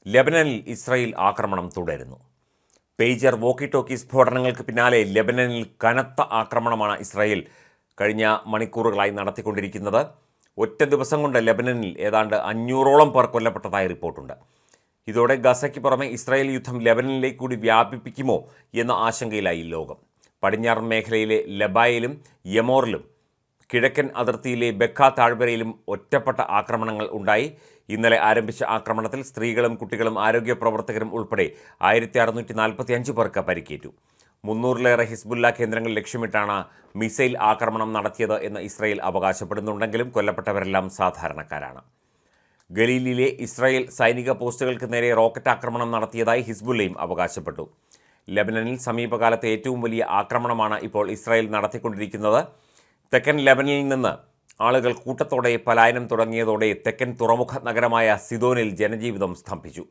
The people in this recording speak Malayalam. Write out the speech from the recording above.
ലെബനനിൽ ഇസ്രായേൽ ആക്രമണം തുടരുന്നു. പേജർ വോക്കി ടോക്കി സ്ഫോടനങ്ങൾക്ക് പിന്നാലെ ലെബനനിൽ കനത്ത ആക്രമണമാണ് ഇസ്രായേൽ കഴിഞ്ഞ മണിക്കൂറുകളായി നടത്തിക്കൊണ്ടിരിക്കുന്നത്. ഒറ്റ ദിവസം കൊണ്ട് ലെബനനിൽ ഏതാണ്ട് 500ഓളം പേർ കൊല്ലപ്പെട്ടതായി റിപ്പോർട്ടുണ്ട്. ഇതോടെ ഗസയ്ക്ക് പുറമെ ഇസ്രായേൽ യുദ്ധം ലെബനനിലേക്ക് കൂടി വ്യാപിപ്പിക്കുമോ എന്ന ആശങ്കയിലായി ലോകം. പടിഞ്ഞാറൻ മേഖലയിലെ ലബായിലും യമോറിലും കിഴക്കൻ അതിർത്തിയിലെ ബെക്ക താഴ്വരയിലും ഒറ്റപ്പെട്ട ആക്രമണങ്ങൾ ഉണ്ടായി. ഇന്നലെ ആരംഭിച്ച ആക്രമണത്തിൽ സ്ത്രീകളും കുട്ടികളും ആരോഗ്യ പ്രവർത്തകരും ഉൾപ്പെടെ 1645 പേർക്ക് പരിക്കേറ്റു. 300-ലേറെ ഹിസ്ബുല്ല കേന്ദ്രങ്ങൾ ലക്ഷ്യമിട്ടാണ് മിസൈൽ ആക്രമണം നടത്തിയത് എന്ന് ഇസ്രായേൽ അവകാശപ്പെടുന്നുണ്ടെങ്കിലും കൊല്ലപ്പെട്ടവരെല്ലാം സാധാരണക്കാരാണ്. ഗലീലിലെ ഇസ്രായേൽ സൈനിക പോസ്റ്റുകൾക്ക് നേരെ റോക്കറ്റ് ആക്രമണം നടത്തിയതായി ഹിസ്ബുല്ലയും അവകാശപ്പെട്ടു. ലെബനനിൽ സമീപകാലത്തെ ഏറ്റവും വലിയ ആക്രമണമാണ് ഇപ്പോൾ ഇസ്രായേൽ നടത്തിക്കൊണ്ടിരിക്കുന്നത്. തെക്കൻ ലെബനനിൽ നിന്ന് ആളുകൾ കൂട്ടത്തോടെ പലായനം തുടങ്ങിയതോടെ തെക്കൻ തുറമുഖ നഗരമായ സിദോനിൽ ജനജീവിതം സ്തംഭിച്ചു.